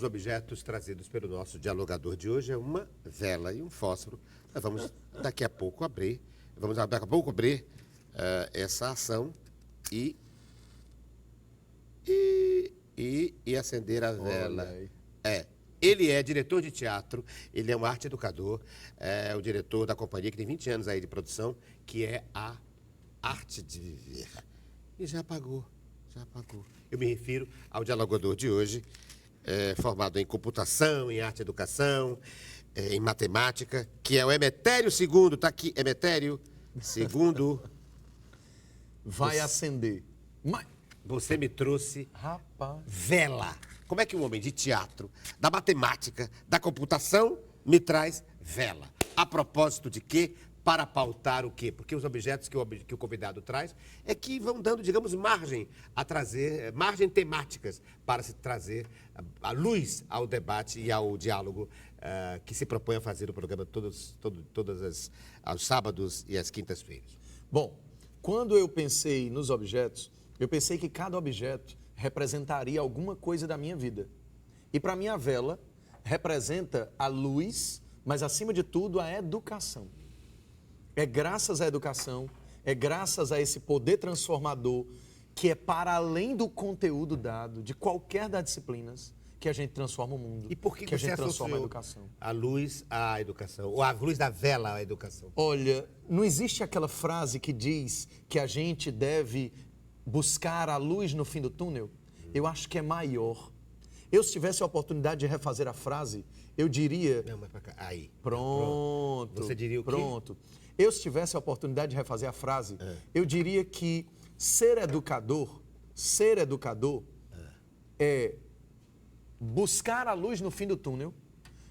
objetos trazidos pelo nosso dialogador de hoje é uma vela e um fósforo. Nós vamos daqui a pouco abrir, essa ação e acender a vela. Ele é diretor de teatro, ele é um arte educador, é o diretor da companhia que tem 20 anos aí de produção, que é a Arte de Viver. E já apagou. Eu me refiro ao dialogador de hoje, formado em computação, em arte e educação, em matemática, que é o Emetério II, está aqui, Emetério II. Vai acender. Você me trouxe Rapaz. vela. Como é que um homem de teatro, da matemática, da computação, me traz vela? A propósito de quê? Para pautar o quê? Porque os objetos que o convidado traz é que vão dando, digamos, margem temáticas para se trazer a luz ao debate e ao diálogo que se propõe a fazer o programa aos sábados e às quintas-feiras. Bom, quando eu pensei nos objetos, eu pensei que cada objeto representaria alguma coisa da minha vida. E para mim a vela representa a luz, mas acima de tudo a educação. É graças à educação, é graças a esse poder transformador que é para além do conteúdo dado, de qualquer das disciplinas, que a gente transforma o mundo. E por que a você gente transforma a associou educação? a luz à educação, ou a luz da vela à educação? Olha, não existe aquela frase que diz que a gente deve buscar a luz no fim do túnel? Eu acho que é maior. Eu, se tivesse a oportunidade de refazer a frase, eu diria... Não, mas pra cá. Aí. Pronto. Você diria o quê? Pronto. Eu, se tivesse a oportunidade de refazer a frase, eu diria que ser educador é buscar a luz no fim do túnel,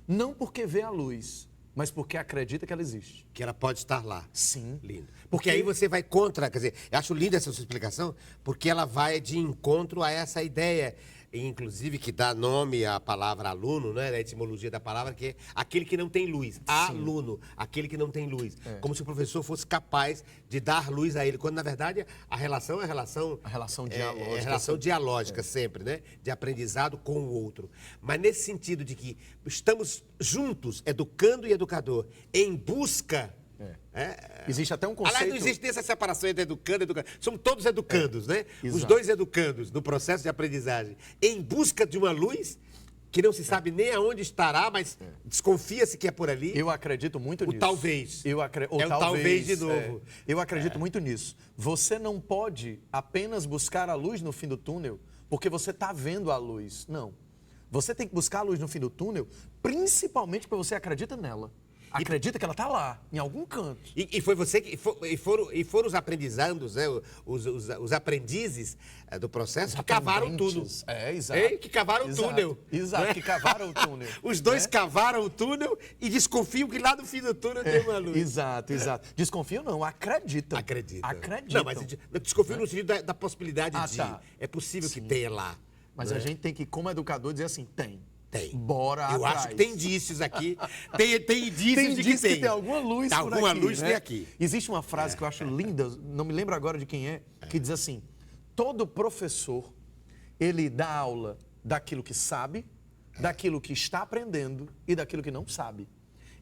não porque vê a luz, mas porque acredita que ela existe. Que ela pode estar lá. Sim. Lindo. Porque aí você vai contra, quer dizer, eu acho linda essa sua explicação, porque ela vai de encontro a essa ideia, inclusive que dá nome à palavra aluno, né? A etimologia da palavra, que é aquele que não tem luz. Aluno, aquele que não tem luz. Como se o professor fosse capaz de dar luz a ele, quando na verdade a relação é a relação... A relação dialógica. É a relação dialógica sempre, né? De aprendizado com o outro. Mas nesse sentido de que estamos juntos, educando e educador, em busca... Existe até um conceito... Aliás, não existe essa separação entre educando e educando. Somos todos educandos, né? Exato. Os dois educandos no processo de aprendizagem. Em busca de uma luz que não se sabe nem aonde estará, mas desconfia-se que é por ali. Eu acredito muito nisso. Talvez. O talvez de novo. Eu acredito muito nisso. Você não pode apenas buscar a luz no fim do túnel porque você está vendo a luz. Não. Você tem que buscar a luz no fim do túnel principalmente porque você acredita nela. Acredita que ela está lá, em algum canto. E foi você que... foram os aprendizandos, né? Os aprendizes do processo que cavaram tudo. Exato. Que cavaram o túnel. Exato, né? que cavaram o túnel. Os dois cavaram o túnel e desconfiam que lá no fim do túnel tem uma luz. Exato. Desconfiam não, acreditam. Acreditam. Acreditam. Não, mas desconfiam no sentido da possibilidade de... Tá. É possível que tenha lá. Mas a gente tem que, como educador, dizer assim, tem. Tem. Bora Eu atrás. acho que tem indícios aqui. Tem indícios de que tem alguma luz por alguma aqui, luz né? tem aqui. Existe uma frase que eu acho linda, não me lembro agora de quem é, que diz assim, todo professor, ele dá aula daquilo que sabe, daquilo que está aprendendo e daquilo que não sabe.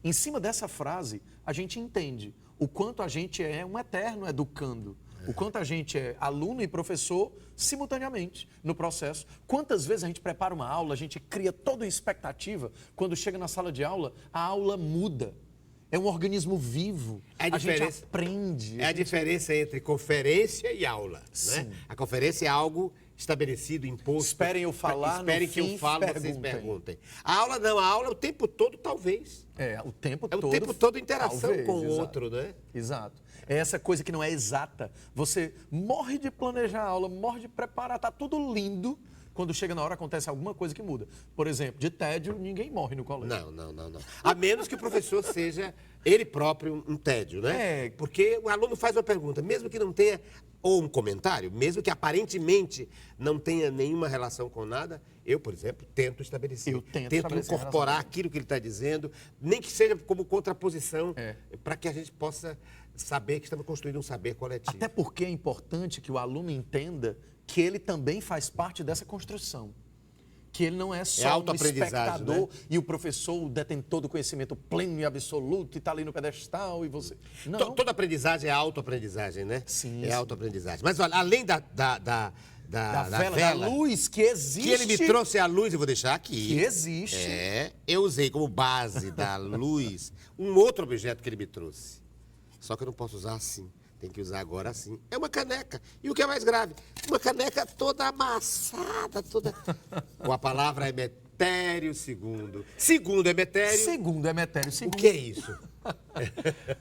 Em cima dessa frase, a gente entende o quanto a gente é um eterno educando. O quanto a gente é aluno e professor simultaneamente no processo. Quantas vezes a gente prepara uma aula, a gente cria toda a expectativa, quando chega na sala de aula, a aula muda. É um organismo vivo. A gente aprende. É a diferença entre conferência e aula. Sim. Né? A conferência é algo estabelecido, imposto. Esperem eu falar, Esperem que eu falo, vocês perguntem. A aula não, a aula é o tempo todo, talvez. O tempo todo. É o tempo todo interação talvez, com o exato. outro, né? Exato. É essa coisa que não é exata. Você morre de planejar a aula, morre de preparar, tá tudo lindo. Quando chega na hora, acontece alguma coisa que muda. Por exemplo, de tédio, ninguém morre no colégio. Não. A menos que o professor seja ele próprio um tédio, né? Porque o aluno faz uma pergunta, mesmo que não tenha, ou um comentário, mesmo que aparentemente não tenha nenhuma relação com nada, eu, por exemplo, tento estabelecer. Tento incorporar aquilo que ele está dizendo, nem que seja como contraposição, para que a gente possa saber que estamos construindo um saber coletivo. Até porque é importante que o aluno entenda que ele também faz parte dessa construção. que ele não é só um autoaprendizagem, espectador, né? e o professor, o detentor do conhecimento pleno e absoluto, e está ali no pedestal, e você... Não. Toda aprendizagem é autoaprendizagem, né? Sim, É sim. autoaprendizagem. Mas olha, além da vela, da luz que existe. que ele me trouxe a luz, eu vou deixar aqui. Que existe. Eu usei como base da luz um outro objeto que ele me trouxe. Só que eu não posso usar assim. Tem que usar agora assim. É uma caneca. E o que é mais grave? Uma caneca toda amassada, toda... Com a palavra Emetério II. Segundo Emetério. Segundo Emetério O II. que é isso?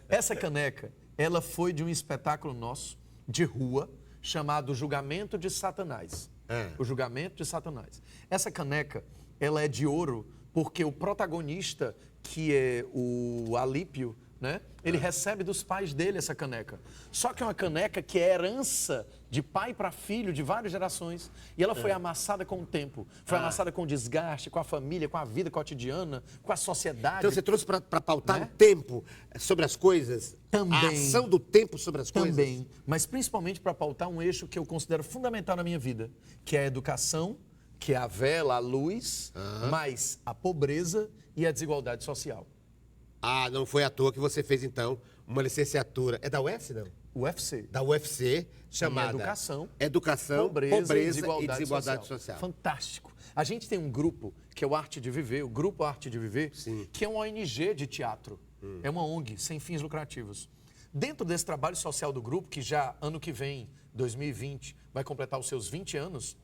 Essa caneca, ela foi de um espetáculo nosso, de rua, chamado Julgamento de Satanás. O Julgamento de Satanás. Essa caneca, ela é de ouro porque o protagonista, que é o Alípio, né? Ele recebe dos pais dele essa caneca. Só que é uma caneca que é herança de pai para filho de várias gerações. E ela foi amassada com o tempo. Foi amassada com o desgaste, com a família, com a vida cotidiana, com a sociedade. Então você trouxe para pautar Né? o tempo sobre as coisas? Também. A ação do tempo sobre as coisas? Também, mas principalmente para pautar um eixo que eu considero fundamental na minha vida, que é a educação, que é a vela, a luz, mas a pobreza e a desigualdade social. Ah, não foi à toa que você fez, então, uma licenciatura. É da UFC, não? UFC. Da UFC, chamada... Educação, pobreza e e desigualdade social. Fantástico. A gente tem um grupo, que é o Arte de Viver, o Grupo Arte de Viver, Sim. que é uma ONG de teatro. É uma ONG, sem fins lucrativos. Dentro desse trabalho social do grupo, que já ano que vem, 2020, vai completar os seus 20 anos,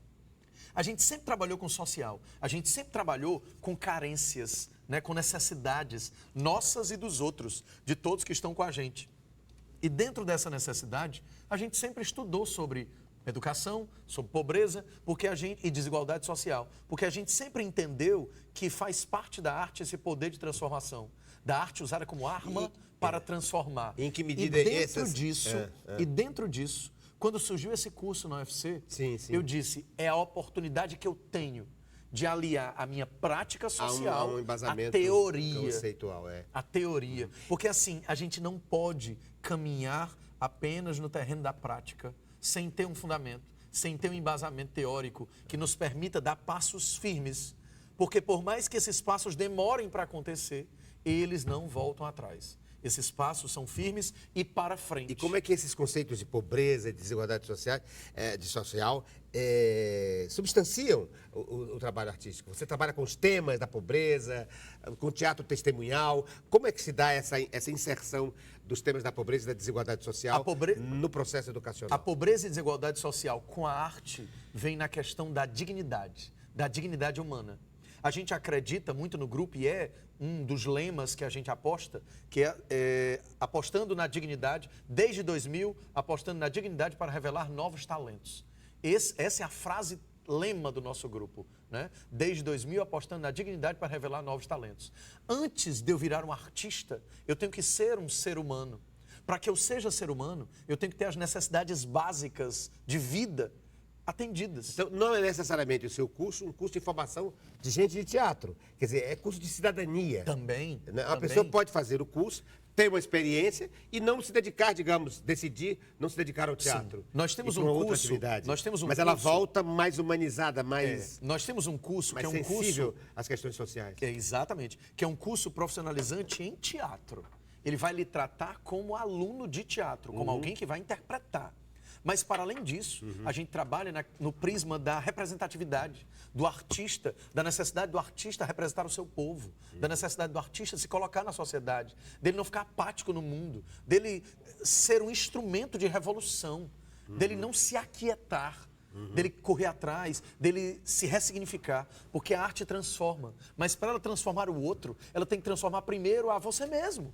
a gente sempre trabalhou com social, a gente sempre trabalhou com carências, né, com necessidades nossas e dos outros, de todos que estão com a gente. E dentro dessa necessidade, a gente sempre estudou sobre educação, sobre pobreza e desigualdade social, porque a gente sempre entendeu que faz parte da arte esse poder de transformação, da arte usada como arma para transformar. Em que medida E dentro disso, quando surgiu esse curso na UFC, Sim. eu disse, é a oportunidade que eu tenho de aliar a minha prática social um embasamento à teoria. conceitual, A teoria. Porque assim, a gente não pode caminhar apenas no terreno da prática, sem ter um fundamento, sem ter um embasamento teórico que nos permita dar passos firmes. Porque por mais que esses passos demorem para acontecer, eles não voltam atrás. Esses passos são firmes e para frente. E como é que esses conceitos de pobreza e desigualdade social substanciam o trabalho artístico? Você trabalha com os temas da pobreza, com teatro testemunhal. Como é que se dá essa inserção dos temas da pobreza e da desigualdade social no processo educacional? A pobreza e desigualdade social com a arte vem na questão da dignidade humana. A gente acredita muito no grupo e é um dos lemas que a gente aposta, que é apostando na dignidade, desde 2000, apostando na dignidade para revelar novos talentos. Essa é a frase lema do nosso grupo, né? Desde 2000, apostando na dignidade para revelar novos talentos. Antes de eu virar um artista, eu tenho que ser um ser humano. Para que eu seja ser humano, eu tenho que ter as necessidades básicas de vida atendidas. Então, não é necessariamente o seu curso um curso de formação de gente de teatro. Quer dizer, é curso de cidadania. Também. A pessoa pode fazer o curso, ter uma experiência e não se dedicar, digamos, decidir não se dedicar ao teatro. Sim. Nós temos um outra curso, atividade. Mas ela volta mais humanizada, mais... Nós temos um curso mais que é um sensível curso... às questões sociais. Exatamente. Que é um curso profissionalizante em teatro. Ele vai lhe tratar como aluno de teatro, como alguém que vai interpretar. Mas, para além disso, a gente trabalha no prisma da representatividade, do artista, da necessidade do artista representar o seu povo, da necessidade do artista se colocar na sociedade, dele não ficar apático no mundo, dele ser um instrumento de revolução, dele não se aquietar, dele correr atrás, dele se ressignificar, porque a arte transforma. Mas, para ela transformar o outro, ela tem que transformar primeiro a você mesmo.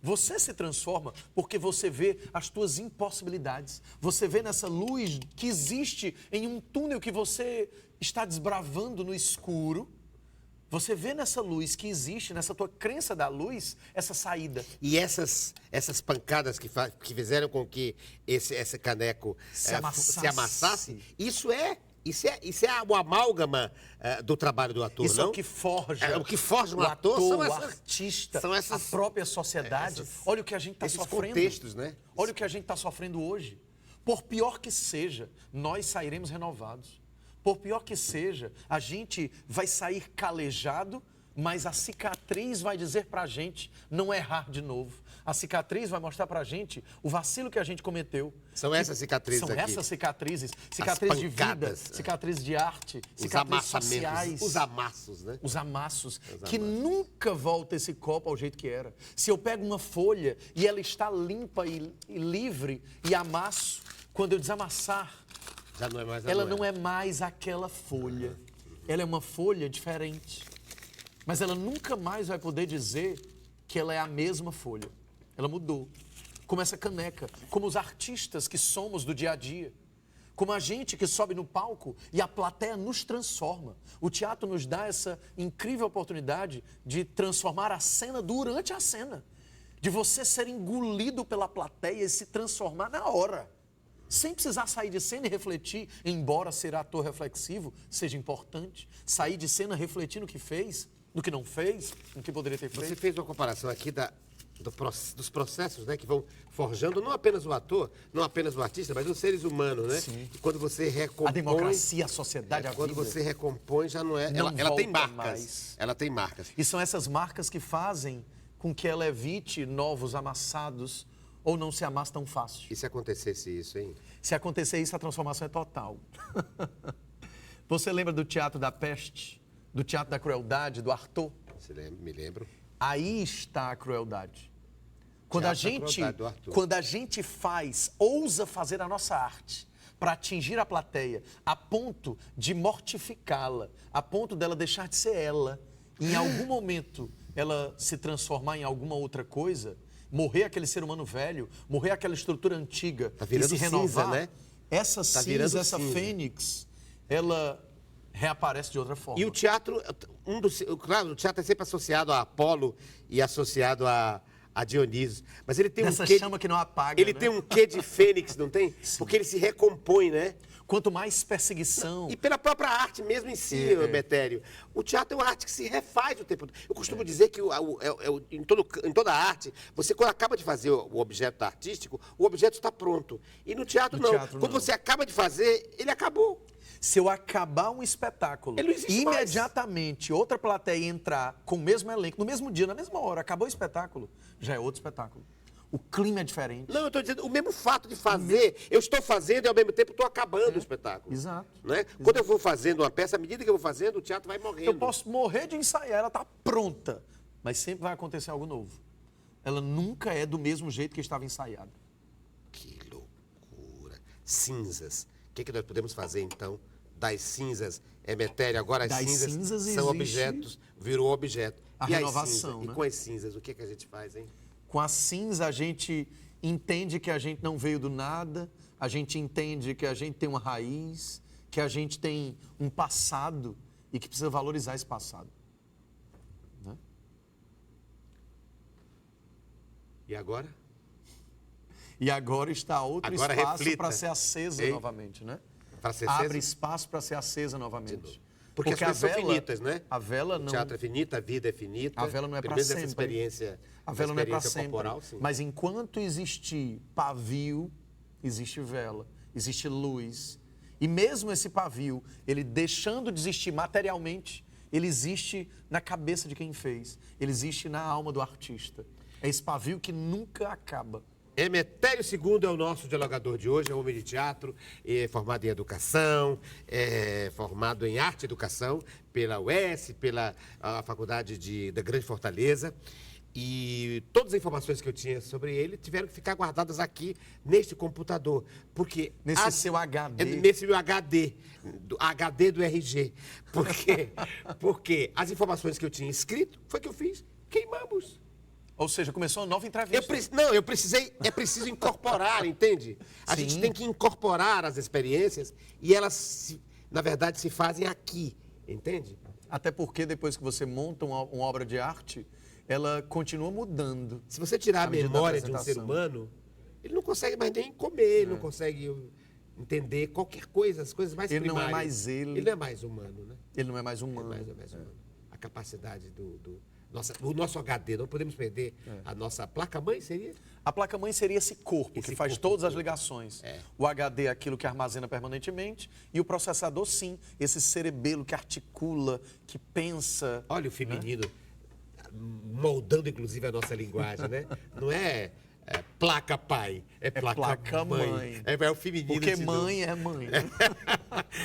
Você se transforma porque você vê as tuas impossibilidades. Você vê nessa luz que existe em um túnel que você está desbravando no escuro. Você vê nessa luz que existe, nessa tua crença da luz, essa saída. E essas pancadas que fizeram com que esse caneco se amassasse, isso é o amálgama do trabalho do ator, isso não? É o que forja. O que forja um ator o artista, são essas, a própria sociedade. Olha o que a gente está sofrendo. Contextos, né? Olha o que a gente está sofrendo hoje. Por pior que seja, nós sairemos renovados. Por pior que seja, a gente vai sair calejado, mas a cicatriz vai dizer pra gente não errar de novo. A cicatriz vai mostrar pra gente o vacilo que a gente cometeu. São essas cicatrizes São aqui. essas cicatrizes. Cicatrizes de vida, pancadas. cicatrizes de arte, Os cicatrizes sociais. amassamentos, os amassos, né? Os amassos, Os que amassos. nunca volta esse copo ao jeito que era. Se eu pego uma folha e ela está limpa e livre e amasso, quando eu desamassar, Já não é mais a ela moeda. não é mais aquela folha. Ela é uma folha diferente. Mas ela nunca mais vai poder dizer que ela é a mesma folha. Ela mudou. Como essa caneca, como os artistas que somos do dia a dia. Como a gente que sobe no palco e a plateia nos transforma. O teatro nos dá essa incrível oportunidade de transformar a cena durante a cena. De você ser engolido pela plateia e se transformar na hora. Sem precisar sair de cena e refletir, embora ser ator reflexivo seja importante. Sair de cena refletindo o que fez, no que não fez, no que poderia ter feito. Você fez uma comparação aqui dos processos, né, que vão forjando não apenas o ator, não apenas o artista, mas os seres humanos, né? Sim. E quando você recompõe... A democracia, a sociedade, a Quando vida. você recompõe, já não é... Não Ela tem volta marcas. mais. Ela tem marcas. E são essas marcas que fazem com que ela evite novos amassados ou não se amasse tão fácil. E se acontecesse isso, hein? Se acontecer isso, a transformação é total. Você lembra do Teatro da Peste? Do Teatro da Crueldade, do Arthur? Me lembro. Aí está a crueldade. Quando a Teatro da gente, Crueldade, do Arthur. quando a gente ousa fazer a nossa arte para atingir a plateia a ponto de mortificá-la, a ponto dela deixar de ser ela, em algum momento ela se transformar em alguma outra coisa, morrer aquele ser humano velho, morrer aquela estrutura antiga Tá e virando se renovar, cinza, né? essa Tá virando cinza, essa cinza. fênix, ela reaparece de outra forma. E o teatro, claro, o teatro é sempre associado a Apolo e associado a Dionísio. Mas ele tem Dessa um quê... chama que não apaga, Ele né? tem um quê de fênix, não tem? Porque ele se recompõe, né? Quanto mais perseguição... E pela própria arte mesmo em si, Metério. O teatro é uma arte que se refaz o tempo todo. Eu costumo dizer que em toda a arte, você quando acaba de fazer o objeto artístico, o objeto está pronto. E no teatro No não. teatro, Quando não. você acaba de fazer, ele acabou. Se eu acabar um espetáculo Ele não existe e imediatamente outra plateia entrar com o mesmo elenco, no mesmo dia, na mesma hora, acabou o espetáculo, já é outro espetáculo. O clima é diferente. Não, eu estou dizendo, o mesmo fato de fazer, eu estou fazendo e ao mesmo tempo estou acabando o espetáculo. Exato. Né? Quando eu vou fazendo uma peça, à medida que eu vou fazendo, o teatro vai morrendo. Eu posso morrer de ensaiar, ela está pronta, mas sempre vai acontecer algo novo. Ela nunca é do mesmo jeito que estava ensaiada. Que loucura. Cinzas. O que nós podemos fazer, então, das cinzas? Emetério, agora as Das cinzas cinzas são existe objetos, virou objeto. a e renovação, as cinzas? né? E com as cinzas, o que a gente faz, hein? Com a cinza, a gente entende que a gente não veio do nada, a gente entende que a gente tem uma raiz, que a gente tem um passado e que precisa valorizar esse passado. Né? E agora? E agora está outro Agora espaço reflita. para ser acesa Hein? novamente, né? Para ser Abre acesa? espaço para ser acesa novamente. Porque as coisas são finitas, né? A vela O não... teatro é finito, a vida é finita. A vela não é Pelo para menos sempre. essa experiência, A vela não é para experiência sempre. corporal, sim. Mas enquanto existir pavio, existe vela, existe luz. E mesmo esse pavio, ele deixando de existir materialmente, ele existe na cabeça de quem fez. Ele existe na alma do artista. É esse pavio que nunca acaba. Emetério II é o nosso dialogador de hoje, é homem de teatro, é formado em educação, é formado em arte e educação pela UES, pela Faculdade da Grande Fortaleza. E todas as informações que eu tinha sobre ele tiveram que ficar guardadas aqui neste computador. Porque Nesse seu HD. Nesse meu HD, HD do RG. Porque as informações que eu tinha escrito, foi que eu fiz, queimamos. Ou seja, começou uma nova entrevista. É preciso incorporar, entende? A Sim. gente tem que incorporar as experiências e elas, na verdade, se fazem aqui, entende? Até porque depois que você monta uma obra de arte, ela continua mudando. Se você tirar a À medida da memória de um ser apresentação. humano, ele não consegue mais nem comer, ele não consegue entender qualquer coisa, as coisas mais Ele não é primárias. mais ele. Ele não é mais humano, né? Ele não é mais humano. É mais humano. A capacidade o nosso HD, não podemos perder a nossa placa-mãe, seria? A placa-mãe seria esse corpo Esse que faz corpo todas as todo. ligações. É. O HD é aquilo que armazena permanentemente e o processador, sim, esse cerebelo que articula, que pensa. Olha o feminino moldando, inclusive, a nossa linguagem, né? Não é placa-pai, é placa-mãe. placa-mãe. É o feminino Porque de mãe é mãe. Né?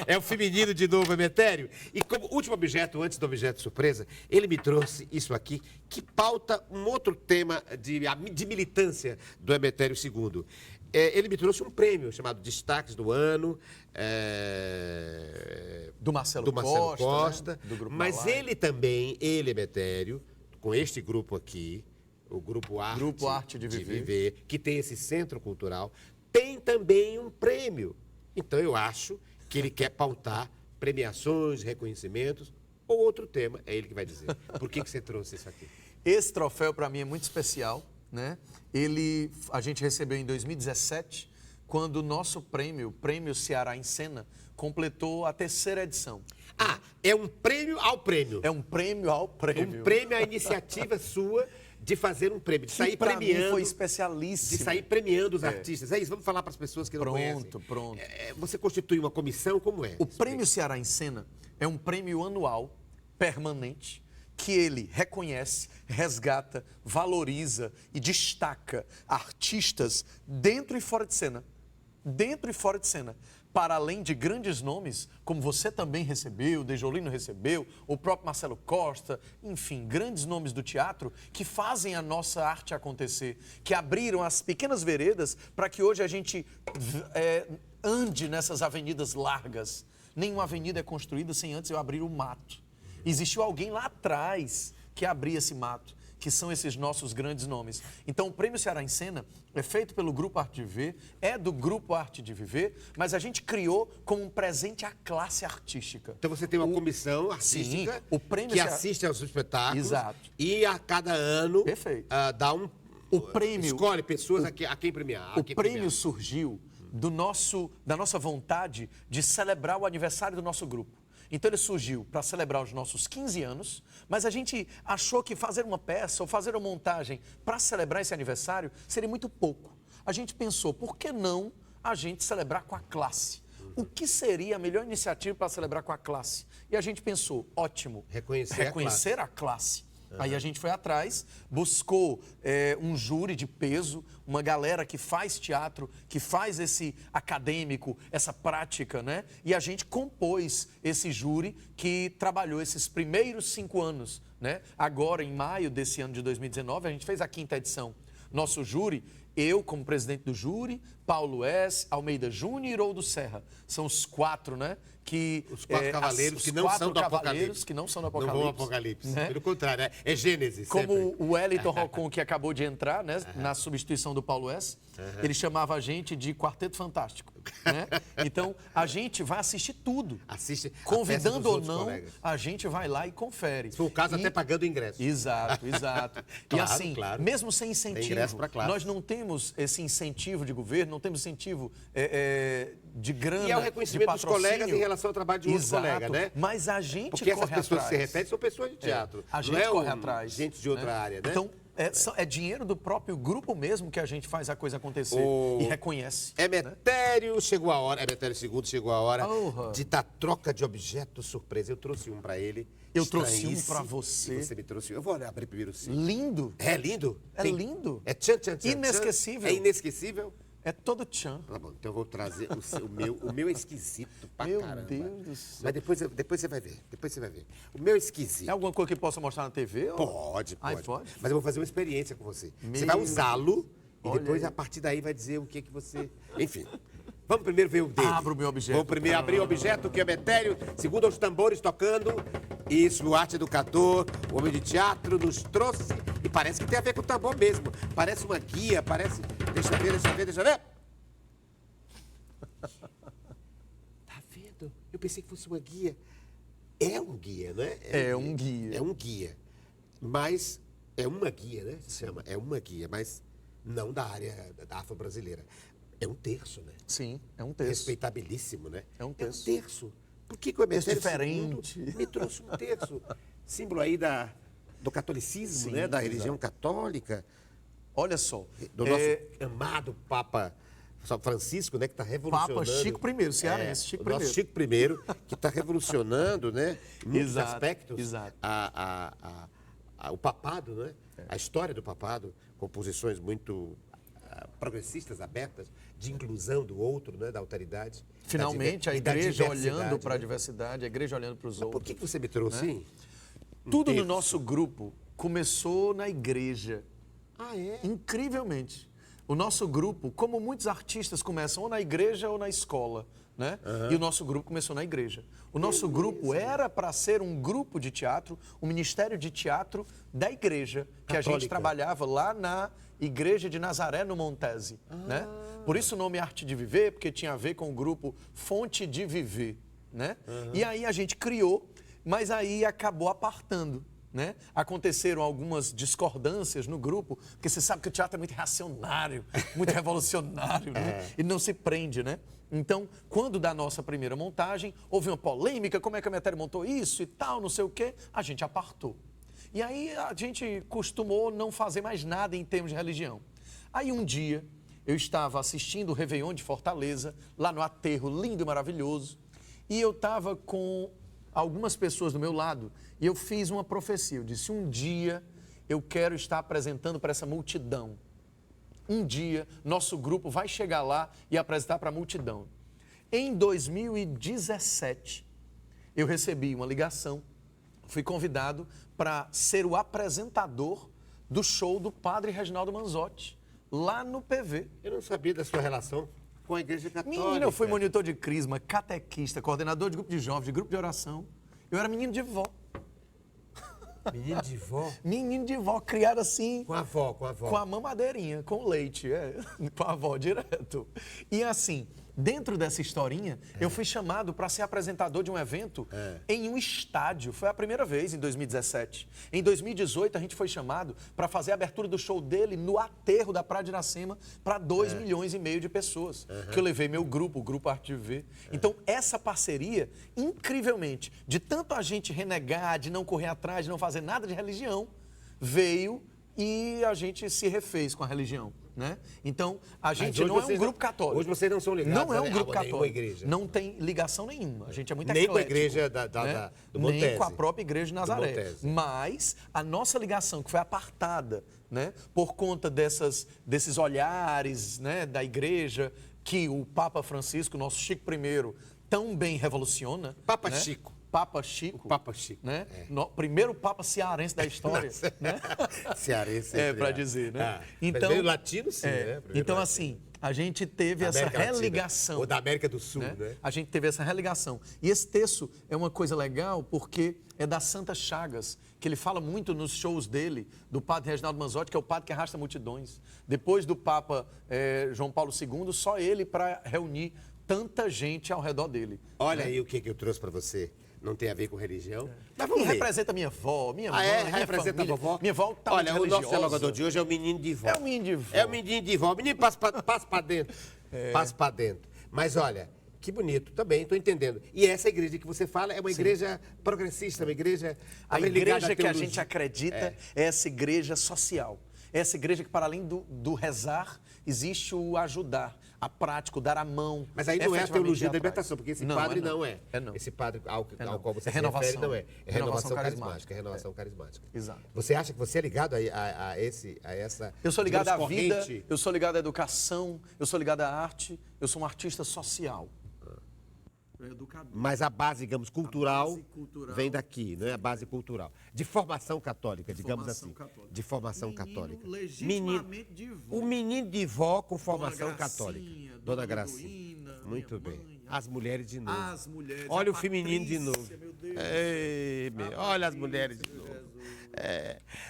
É o feminino de novo, Emetério. E como último objeto, antes do objeto surpresa, ele me trouxe isso aqui, que pauta um outro tema de militância do Emetério II. Ele me trouxe um prêmio chamado Destaques do Ano, Do Marcelo Costa, né? Do Grupo mas Malai. ele também, Emetério, com este grupo aqui, o Grupo Arte de Viver. que tem esse centro cultural, tem também um prêmio. Então eu acho que ele quer pautar premiações, reconhecimentos ou outro tema, é ele que vai dizer. Por que você trouxe isso aqui? Esse troféu, para mim, é muito especial, né? A gente recebeu em 2017, quando o nosso prêmio, o Prêmio Ceará em Cena, completou a 3ª edição. Ah, é um prêmio ao prêmio. É um prêmio ao prêmio. Um prêmio à iniciativa sua de fazer um prêmio, de sair Pra mim premiando. foi especialíssimo. De sair premiando os artistas. É isso, vamos falar para as pessoas que não conhecem. Pronto. Você constitui uma comissão, como é? O Prêmio Ceará em Cena é um prêmio anual, permanente, que ele reconhece, resgata, valoriza e destaca artistas dentro e fora de cena. Dentro e fora de cena. Para além de grandes nomes, como você também recebeu, o Dejolino recebeu, o próprio Marcelo Costa, enfim, grandes nomes do teatro que fazem a nossa arte acontecer, que abriram as pequenas veredas para que hoje a gente ande nessas avenidas largas. Nenhuma avenida é construída sem antes eu abrir o mato. Existiu alguém lá atrás que abria esse mato, que são esses nossos grandes nomes. Então, o Prêmio Ceará em Cena é feito pelo Grupo Arte de Viver, é do Grupo Arte de Viver, mas a gente criou como um presente à classe artística. Então você tem uma comissão artística Sim, o prêmio que assiste aos espetáculos. Exato. E a cada ano Perfeito. Dá um... O prêmio... Escolhe pessoas a quem premiar. O prêmio surgiu da nossa vontade de celebrar o aniversário do nosso grupo. Então ele surgiu para celebrar os nossos 15 anos, mas a gente achou que fazer uma peça ou fazer uma montagem para celebrar esse aniversário seria muito pouco. A gente pensou, por que não a gente celebrar com a classe? O que seria a melhor iniciativa para celebrar com a classe? E a gente pensou, ótimo, reconhecer a classe. Aí a gente foi atrás, buscou um júri de peso, uma galera que faz teatro, que faz esse acadêmico, essa prática, né? E a gente compôs esse júri que trabalhou esses primeiros 5 anos, né? Agora, em maio desse ano de 2019, a gente fez a 5ª edição. Nosso júri, eu como presidente do júri, Paulo S., Almeida Júnior e Iroldo Serra. São os 4, né? Os 4 cavaleiros que não são do Apocalipse. Que não são do Apocalipse. Não vão ao Apocalipse. Né? Pelo contrário, é Gênesis. Como sempre. o Wellington Rocon, que acabou de entrar, né, na substituição do Paulo S., ele chamava a gente de Quarteto Fantástico. Né? Então, a gente vai assistir tudo. Assiste a Convidando peça dos ou outros não, colegas. a gente vai lá e confere. Se for o caso, até pagando ingresso. Exato. E Claro, assim, claro. mesmo sem Tem ingresso incentivo, pra classe. nós não temos esse incentivo de governo, não temos incentivo de grana, E é o reconhecimento de dos patrocínio. colegas em relação ao trabalho de outros Exato, colegas, né? Mas a gente Porque essas corre pessoas que se atrás. referem são pessoas de teatro. A gente não é corre atrás. gente de outra área, né? Então, é dinheiro do próprio grupo mesmo que a gente faz a coisa acontecer e reconhece. Emetério chegou a hora, Emetério II chegou a hora Porra. de dar troca de objeto surpresa. Eu trouxe um pra ele. Eu trouxe um estranhíssimo, pra você. E você me trouxe um. Eu vou abrir primeiro o seu. Lindo. É lindo? É lindo. É tchan, tchan, tchan, Inesquecível. tchan. É inesquecível? É todo tchan. Tá bom, então eu vou trazer o meu. O meu é esquisito pra Meu caramba. Deus do céu. Mas depois você vai ver. Depois você vai ver. O meu é esquisito. É alguma coisa que possa mostrar na TV? ou- Pode. Ai, pode? Mas eu vou fazer uma experiência com você. Você Meu vai usá-lo e Olha depois, aí. a partir daí, vai dizer o que você... Enfim. Vamos primeiro ver o dele. Abra o meu objeto. Vamos primeiro abrir o objeto, que é o Emetério, segundo os tambores tocando. Isso, o arte educador, o homem de teatro nos trouxe. E parece que tem a ver com o tambor mesmo. Parece uma guia, parece... Deixa eu ver. Tá vendo? Eu pensei que fosse uma guia. É um guia, né? É um guia. É um guia. Mas é uma guia, né? Se chama. É uma guia, mas não da área da afro-brasileira. É um terço, né? Sim, é um terço. Respeitabilíssimo, né? É um terço. Por que o Emetério Terço diferente. II me trouxe um terço? Símbolo aí da do catolicismo, Sim, né? Da exato. religião católica, Olha só. do nosso amado Papa São Francisco, né? Que está revolucionando. Papa Chico I, cearense, Chico o nosso I. Chico I, que está revolucionando, né? Em muitos Exato, aspectos. exato. O papado, né? A história do papado, com posições muito progressistas, abertas, de inclusão do outro, né? Da alteridade. Finalmente, a e da igreja diversidade, olhando para a né? diversidade, a igreja olhando para os Por outros. que você me trouxe, hein? Tudo no terço. nosso grupo começou na igreja. Ah, é? Incrivelmente. O nosso grupo, como muitos artistas começam ou na igreja ou na escola, né? E o nosso grupo começou na igreja. O nosso grupo era para ser um grupo de teatro, um ministério de teatro da igreja, que a gente Católica. trabalhava lá na Igreja de Nazaré, no Montese, né? Por isso o nome Arte de Viver, porque tinha a ver com o grupo Fonte de Viver, né? E aí a gente criou, mas aí acabou apartando. Né? Aconteceram algumas discordâncias no grupo, porque você sabe que o teatro é muito reacionário, muito revolucionário, né? E não se prende, né? Então, quando da nossa primeira montagem, houve uma polêmica, como é que a Metério montou isso e tal, não sei o quê, a gente apartou. E aí a gente costumou não fazer mais nada em termos de religião. Aí um dia, eu estava assistindo o Réveillon de Fortaleza, lá no aterro lindo e maravilhoso, e eu estava com algumas pessoas do meu lado, e eu fiz uma profecia. Eu disse, um dia eu quero estar apresentando para essa multidão. Um dia nosso grupo vai chegar lá e apresentar para a multidão. Em 2017, eu recebi uma ligação, fui convidado para ser o apresentador do show do Padre Reginaldo Manzotti, lá no PV. Eu não sabia da sua relação com a Igreja Católica. Menino, eu fui monitor de crisma, catequista, coordenador de grupo de jovens, de grupo de oração. Eu era menino de vó. Menino de vó? Menino de vó, criado assim. Com a avó, com a avó. Com a mamadeirinha, com leite, com a avó direto. E assim, dentro dessa historinha, eu fui chamado para ser apresentador de um evento em um estádio. Foi a primeira vez, em 2017. Em 2018, a gente foi chamado para fazer a abertura do show dele no aterro da Praia de Iracema para 2,5 milhões de pessoas. Que eu levei meu grupo, o Grupo Arte de Viver. Então, essa parceria, incrivelmente, de tanto a gente renegar, de não correr atrás, de não fazer nada de religião, veio e a gente se refez com a religião, né? Então, a gente não é um grupo católico. Hoje vocês não são ligados Não é um grupo a católico. nenhuma igreja. Não tem ligação nenhuma. A gente é muito Nem com a eclético, igreja né? do Montese. Nem com a própria igreja de Nazaré. Montese. Mas a nossa ligação, que foi apartada, né, por conta desses olhares, né, da igreja, que o Papa Francisco, nosso Chico I, tão bem revoluciona. Papa né? Chico. Papa Chico. O Papa Chico. Né? Primeiro Papa cearense da história. né? Cearense. Para dizer, né? Então, veio latino, sim, né? Primeiro Então, latino. assim, a gente teve essa América Latina, religação. ou da América do Sul, né? A gente teve essa religação. E esse texto é uma coisa legal porque é da Santa Chagas, que ele fala muito nos shows dele, do padre Reginaldo Manzotti, que é o padre que arrasta multidões. Depois do Papa João Paulo II, só ele para reunir tanta gente ao redor dele. Olha aí o que eu trouxe para você. Não tem a ver com religião. Mas E vamos ver. representa minha avó, minha mãe, minha representa família. a vovó. Minha avó tá Olha, o nosso religiosa. dialogador de hoje é o menino de vó. É o menino de vó. É o menino de vó. O menino passa para dentro. Passa para dentro. Mas olha, que bonito. Também, estou entendendo. E essa igreja que você fala é uma igreja progressista, uma igreja... A também ligada igreja à que a teologia. gente acredita é essa igreja social. É essa igreja que, para além do rezar, existe o ajudar, a prática, o dar a mão. Mas aí não é a efetivamente teologia ir da atrás. libertação, porque esse padre não é. É não. Esse padre ao não. qual você É se refere renovação. não é. É renovação carismática. carismática. É renovação carismática. Exato. Você acha que você é ligado a essa... Eu sou ligado à digamos, vida, corrente? eu sou ligado à educação, eu sou ligado à arte, eu sou um artista social. Educador. Mas a base, digamos, cultural, base cultural vem daqui, não é? A base cultural. De formação católica, digamos formação assim. católica. De formação Menino católica. legitimamente de vó. O menino de vó com formação Dona Gracinha, católica. Dona Gracinha. Beduína, Muito minha bem. mãe, As mulheres de novo. As mulheres. Olha a o feminino de novo. Patrícia, meu Deus. Ei, olha as mulheres de novo.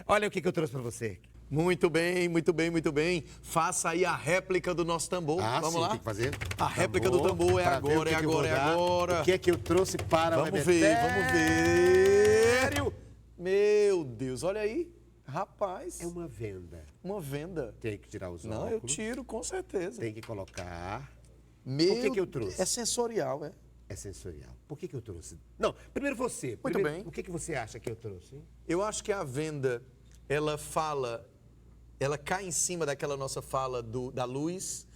Olha o que eu trouxe para você. Muito bem, muito bem, muito bem. Faça aí a réplica do nosso tambor. Vamos sim, lá? tem que fazer. A réplica do tambor é para ver o agora, que é que eu vou agora, é dar. agora. O que é que eu trouxe para Vamos o ver, vamos ver. Sério? Meu Deus, olha aí. Rapaz, É uma venda. uma venda. Tem que tirar os Não, óculos. eu tiro, com certeza. Tem que colocar. Meu, O que eu trouxe? É sensorial, é. é sensorial. Por que eu trouxe? Não, primeiro você. Muito Primeiro, bem. O que você acha que eu trouxe? Hein? Eu acho que a venda, ela cai em cima daquela nossa fala da luz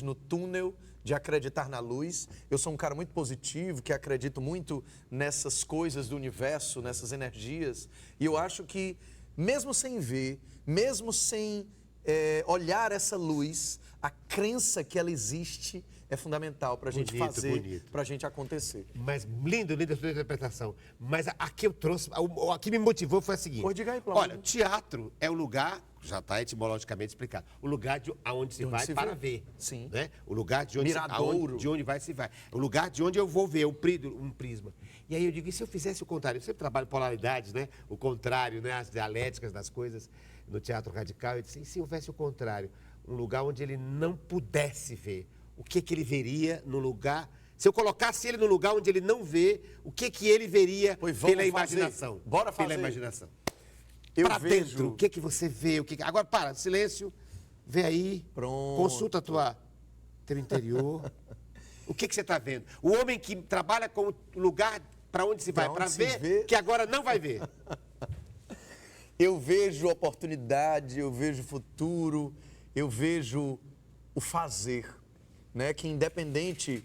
no túnel, de acreditar na luz. Eu sou um cara muito positivo, que acredito muito nessas coisas do universo, nessas energias. E eu acho que, mesmo sem ver, mesmo sem olhar essa luz, a crença que ela existe é fundamental para a gente fazer, para a gente acontecer. Mas linda a sua interpretação. Mas a que eu trouxe, a que me motivou foi a seguinte. Pô, diga aí, Cláudio. Olha, teatro é o lugar, já está etimologicamente explicado, o lugar aonde se vai para ver. Sim. Né? O lugar de onde, de onde vai se vai. O lugar de onde eu vou ver, um prisma. E aí eu digo, e se eu fizesse o contrário? Eu sempre trabalho polaridades, né? O contrário, né? As dialéticas das coisas no teatro radical. Eu disse, e se houvesse o contrário? Um lugar onde ele não pudesse ver. O que ele veria no lugar... Se eu colocasse ele no lugar onde ele não vê, o que ele veria pela imaginação? Bora fazer. Pela imaginação. Para dentro, o que você vê? Agora, para, silêncio. Vê aí. Pronto. Consulta teu interior. O que você está vendo? O homem que trabalha com o lugar para onde se vai, para ver, que agora não vai ver. Eu vejo oportunidade, eu vejo futuro, eu vejo o fazer. Né, que independente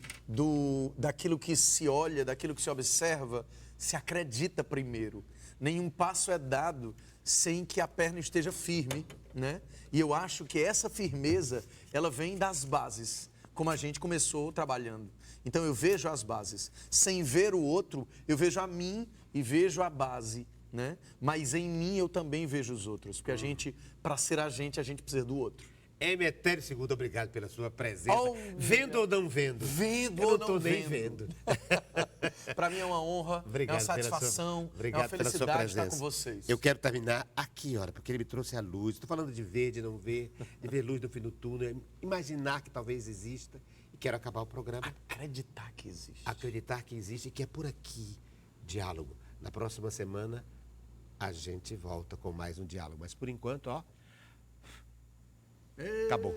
daquilo que se olha, daquilo que se observa, se acredita primeiro. Nenhum passo é dado sem que a perna esteja firme, né? E eu acho que essa firmeza, ela vem das bases, como a gente começou trabalhando. Então eu vejo as bases. Sem ver o outro, eu vejo a mim e vejo a base, né? Mas em mim eu também vejo os outros, porque para ser a gente precisa do outro. Emetério II, obrigado pela sua presença. Vendo ou não vendo? Vendo ou não estou nem vendo. Para mim é uma honra, obrigado, é uma satisfação, é uma felicidade estar com vocês. Eu quero terminar aqui, olha, porque ele me trouxe a luz. Estou falando de ver, de não ver, de ver luz no fim do túnel, imaginar que talvez exista. E quero acabar o programa. Acreditar que existe. Acreditar que existe e que é por aqui. Diálogo. Na próxima semana, a gente volta com mais um diálogo. Mas por enquanto, ó... Acabou.